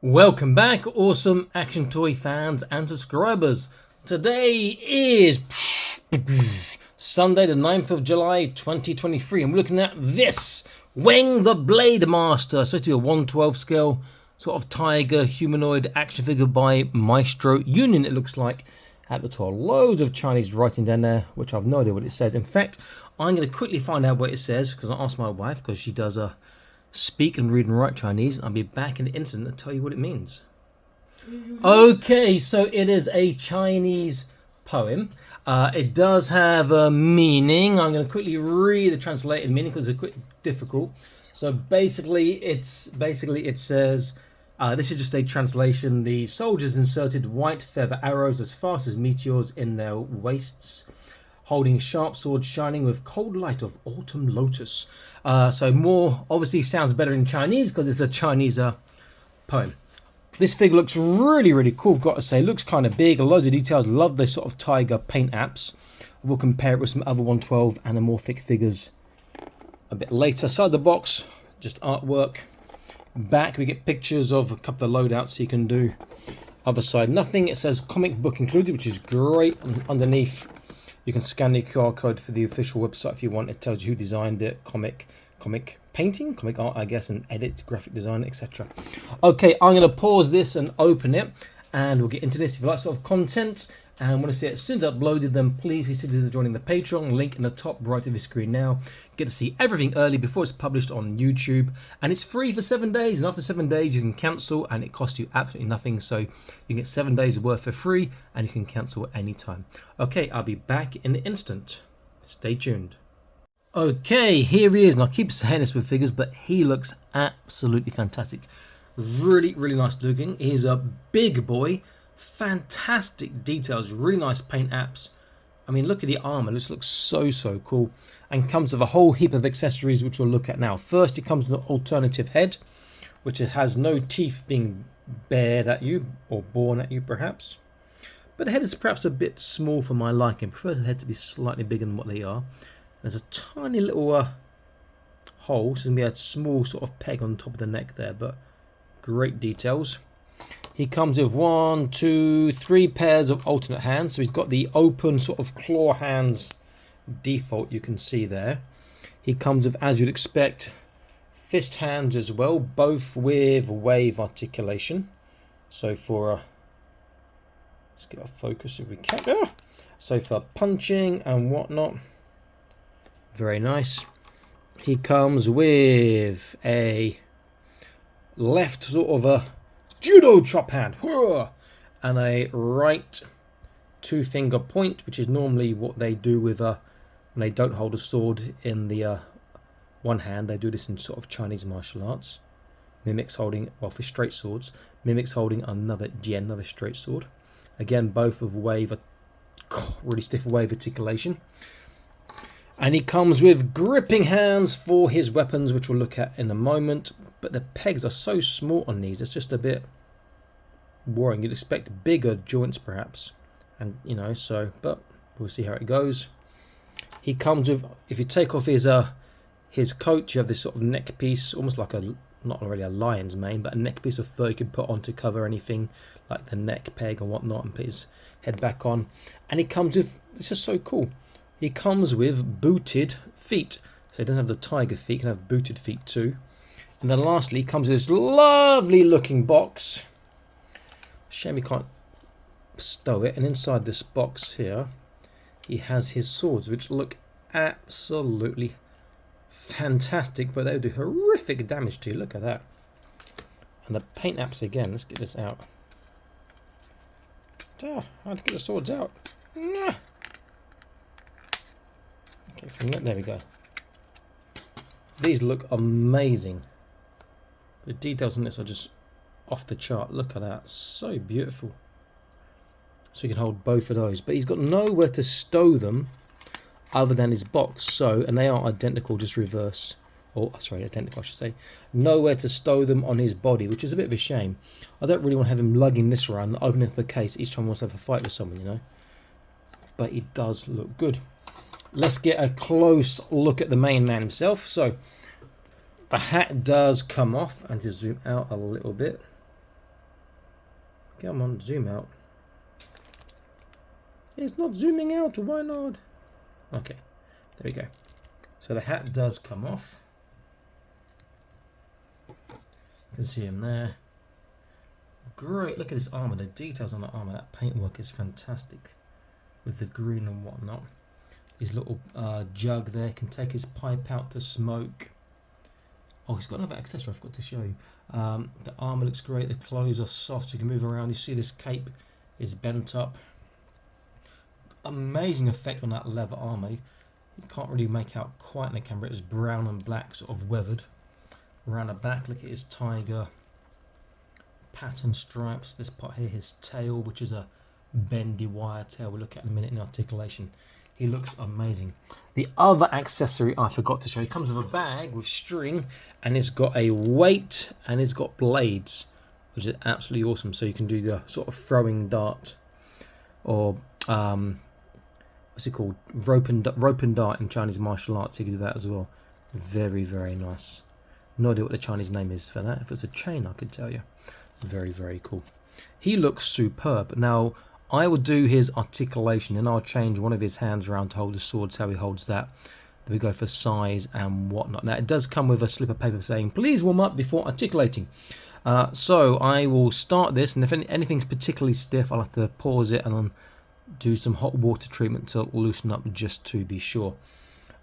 Welcome back, awesome action toy fans and subscribers. Today is Sunday the 9th of July 2023. I'm looking at this Weng the Blade Master, supposed to be a 1/12 scale sort of tiger humanoid action figure by Maestro Union, it looks like. At the top, loads of Chinese writing down there, which I've no idea what it says. In fact, I'm going to quickly find out what it says, because I asked my wife, because she does speak and read and write Chinese. I'll be back in an instant and tell you what it means. Okay, so it is a Chinese poem. It does have a meaning. I'm going to quickly read the translated meaning because it's quite difficult. So basically it says, this is just a translation. The soldiers inserted white feather arrows as fast as meteors in their waists, holding sharp swords shining with cold light of autumn lotus. So more obviously sounds better in Chinese because it's a Chinese poem. This figure looks really cool, I've got to say. It looks kind of big, loads of details. Love the sort of tiger paint apps. We'll compare it with some other 1/12 anamorphic figures a bit later. Side of the box, just artwork. Back we get pictures of a couple of loadouts so you can do. Other side nothing. It says comic book included, which is great. And underneath you can scan the QR code for the official website if you want. It tells you who designed it, comic painting, comic art, I guess, and edit, graphic design, etc. Okay, I'm going to pause this and open it, and we'll get into this. If you like sort of content and want to see it as soon as uploaded, then please consider joining the Patreon, link in the top right of the screen now. Get to see everything early before it's published on YouTube, and it's free for 7 days, and after 7 days you can cancel, and it costs you absolutely nothing. So you can get 7 days worth for free, and you can cancel at any time. Okay, I'll be back in an instant. Stay tuned. Okay, here he is, and I keep saying this with figures, but he looks absolutely fantastic. Really nice looking. He's a big boy, fantastic details, really nice paint apps. I mean, look at the armor, this looks so cool, and comes with a whole heap of accessories which we'll look at now. First, it comes with an alternative head, which it has no teeth being bared at you, or born at you perhaps. But the head is perhaps a bit small for my liking. I prefer the head to be slightly bigger than what they are. There's a tiny little hole, so it's going to be a small sort of peg on top of the neck there, but great details. He comes with 1, 2, 3 pairs of alternate hands, so he's got the open sort of claw hands default you can see there. He comes with, as you'd expect, fist hands as well, both with wave articulation. So for let's get a focus if we can. So for punching and whatnot. Very nice. He comes with a left sort of a judo chop hand and a right 2-finger point, which is normally what they do with when they don't hold a sword in the one hand. They do this in sort of Chinese martial arts. Mimics holding, well, for straight swords, mimics holding another straight sword. Again, both of wave, really stiff wave articulation. And he comes with gripping hands for his weapons, which we'll look at in a moment. But the pegs are so small on these, it's just a bit boring. You'd expect bigger joints perhaps. And, you know, so, but we'll see how it goes. He comes with, if you take off his coat, you have this sort of neck piece, almost like a, not really a lion's mane, but a neck piece of fur you can put on to cover anything, like the neck peg and whatnot, and put his head back on. And he comes with, this is so cool. He comes with booted feet. So he doesn't have the tiger feet, he can have booted feet too. And then lastly, he comes with this lovely looking box. Shame he can't stow it. And inside this box here, he has his swords, which look absolutely fantastic, but they do horrific damage to you. Look at that. And the paint apps again, let's get this out. How to get the swords out? Okay, from there we go. These look amazing. The details on this are just off the chart. Look at that, so beautiful. So you can hold both of those, but he's got nowhere to stow them other than his box. So, and they are identical, just reverse, or sorry, identical I should say. Nowhere to stow them on his body, which is a bit of a shame. I don't really want to have him lugging this around, opening up a case each time he wants to have a fight with someone, you know. But he does look good. Let's get a close look at the main man himself. So the hat does come off, and to zoom out a little bit, Come on, zoom out. It's not zooming out, why not? Okay, there we go. So the hat does come off. You can see him there. Great, look at this armour, the details on the armour, that paintwork is fantastic. With the green and whatnot. His little jug there, can take his pipe out to smoke. Oh, he's got another accessory I forgot to show you. The armour looks great, the clothes are soft, you can move around. You see this cape is bent up. Amazing effect on that leather armour. You can't really make out quite in the camera. It's brown and black, sort of weathered. Around the back, look at his tiger pattern stripes. This part here, his tail, which is a bendy wire tail. We'll look at in a minute in articulation. He looks amazing. The other accessory I forgot to show you comes with a bag with string, and it's got a weight and it's got blades, which is absolutely awesome. So you can do the sort of throwing dart, or what's it called, rope and dart in Chinese martial arts. You can do that as well. Very, very nice. No idea what the Chinese name is for that. If it's a chain, I could tell you. Very, very cool. He looks superb. Now I will do his articulation, and I'll change one of his hands around to hold the sword, so how he holds that. Then we go for size and whatnot. Now it does come with a slip of paper saying please warm up before articulating. So I will start this, and if anything's particularly stiff, I'll have to pause it and do some hot water treatment to loosen up just to be sure.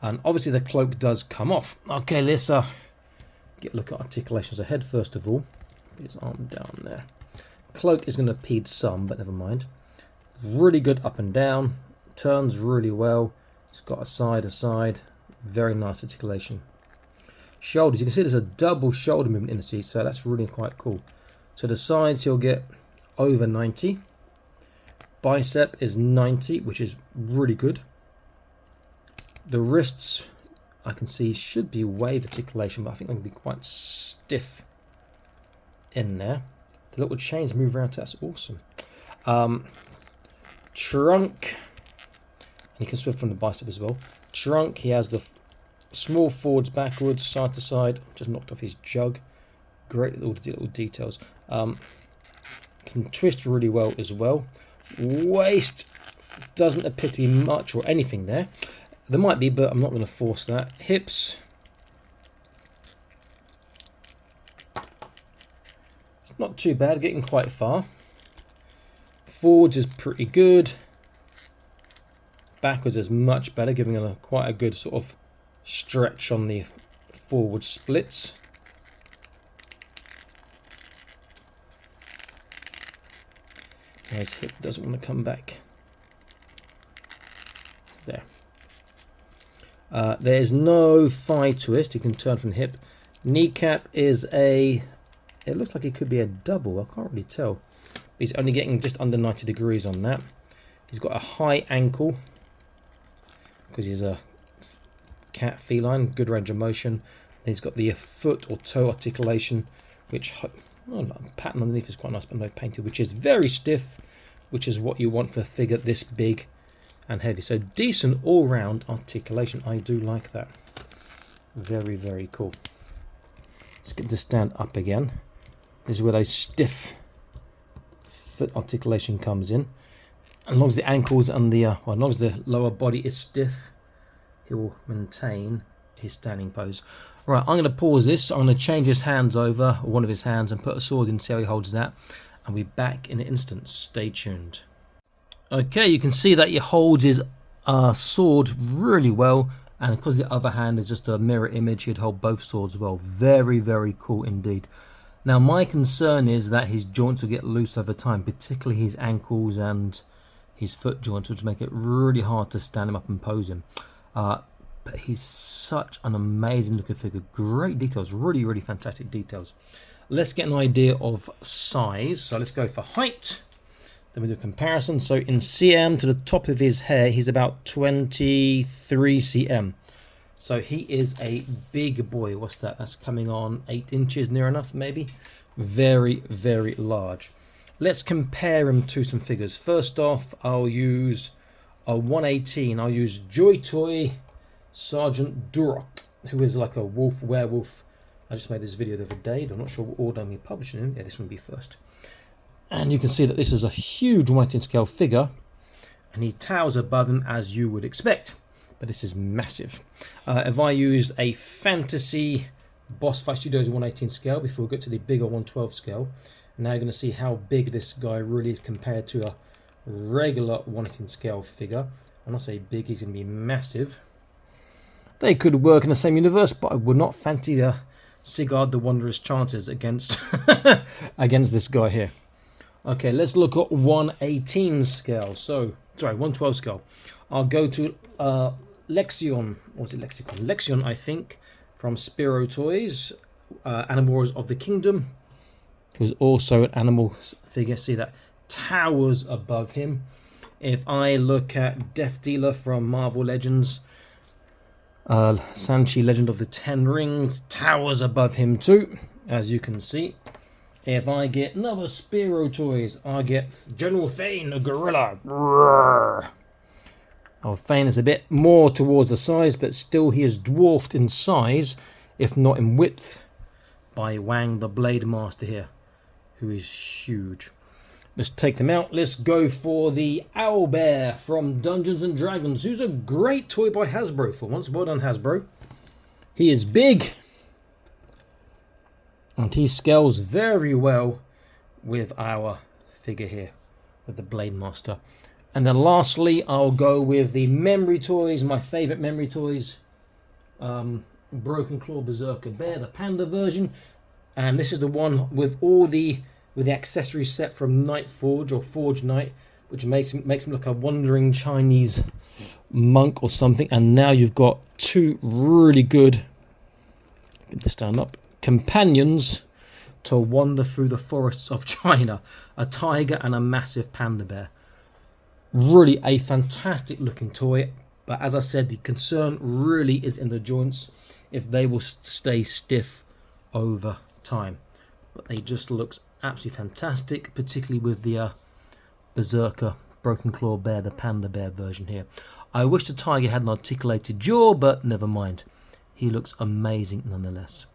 And obviously the cloak does come off. Okay, let's get a look at articulation. So head first of all, put his arm down there. Cloak is going to impede some, but never mind. Really good up and down, turns really well. It's got a side, very nice articulation. Shoulders, you can see there's a double shoulder movement in the seat, so that's really quite cool. So the sides he'll get over 90. Bicep is 90, which is really good. The wrists, I can see, should be wave articulation, but I think they're going to be quite stiff in there. The little chains move around, that's awesome. Trunk, and you can swim from the bicep as well. Trunk, he has the small forwards, backwards, side to side. Just knocked off his jug. Great little details. Can twist really well as well. Waist doesn't appear to be much or anything there. There might be, but I'm not going to force that. Hips, it's not too bad, getting quite far. Forwards is pretty good. Backwards is much better, giving a quite a good sort of stretch on the forward splits. His hip doesn't want to come back. There. There's no thigh twist. You can turn from the hip. Kneecap is a... It looks like it could be a double. I can't really tell. He's only getting just under 90 degrees on that. He's got a high ankle because he's a cat feline, good range of motion. Then he's got the foot or toe articulation, which pattern underneath is quite nice, but no painted, which is very stiff, which is what you want for a figure this big and heavy. So decent all-round articulation. I do like that. Very, very cool. Let's get to stand up again. This is where those stiff foot articulation comes in. As long as the ankles and the well, as long as the lower body is stiff, he will maintain his standing pose. Right, I'm going to pause this. I'm going to change his hands over, or one of his hands, and put a sword in, see how he holds that. And we'll be back in an instant. Stay tuned. Okay, you can see that he holds his sword really well, and because the other hand is just a mirror image, he'd hold both swords well. Very, very cool indeed. Now, my concern is that his joints will get loose over time, particularly his ankles and his foot joints, which make it really hard to stand him up and pose him. But he's such an amazing looking figure. Great details, really, really fantastic details. Let's get an idea of size. So let's go for height. Then we do a comparison. So in cm to the top of his hair, he's about 23 cm. So he is a big boy. What's that? That's coming on 8 inches, near enough, maybe. Very, very large. Let's compare him to some figures. First off, I'll use a 118. I'll use Joy Toy Sergeant Durok, who is like a wolf, werewolf. I just made this video the other day. I'm not sure what order I'm publishing in. Yeah, this one will be first. And you can see that this is a huge 1/18 scale figure, and he towers above him as you would expect. But this is massive. If I used a fantasy Boss Fight Studios 1/18 scale before we get to the bigger 1/12 scale, now you're going to see how big this guy really is compared to a regular 1/18 scale figure. When I say big, he's going to be massive. They could work in the same universe, but I would not fancy Sigurd the Wanderer's chances against against this guy here. Okay, let's look at 1/18 scale. So, sorry, 1/12 scale. I'll go to Lexion, or was it Lexicon? Lexion, I think, from Spiro Toys, Animal Wars of the Kingdom, who's also an animal figure. See that towers above him. If I look at Death Dealer from Marvel Legends, Sanchi, Legend of the Ten Rings, towers above him too, as you can see. If I get another Spiro Toys, I get General Thane, a gorilla. Oh, Thane is a bit more towards the size, but still he is dwarfed in size, if not in width, by Weng the Blade Master here, who is huge. Let's take them out. Let's go for the Owlbear from Dungeons and Dragons, who's a great toy by Hasbro for once. Well done, Hasbro. He is big, and he scales very well with our figure here, with the Blade Master. And then lastly, I'll go with the Memory Toys, my favourite Memory Toys. Broken Claw Berserker Bear, the Panda version. And this is the one with all the accessory set from Night Forge, or Forge Knight, which makes him look a wandering Chinese monk or something. And now you've got two really good, get this down up, companions to wander through the forests of China. A tiger and a massive panda bear. Really a fantastic looking toy, but as I said, the concern really is in the joints, if they will stay stiff over time. But they just looks absolutely fantastic, particularly with the Berserker Broken Claw Bear, the Panda Bear version here. I wish the tiger had an articulated jaw, but never mind. He looks amazing nonetheless.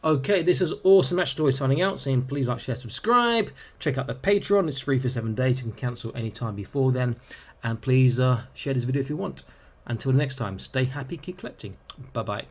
Okay, this is Awesome Maestro Toys signing out, saying please like, share, subscribe. Check out the Patreon. It's free for 7 days. You can cancel any time before then. And please share this video if you want. Until next time, stay happy, keep collecting. Bye-bye.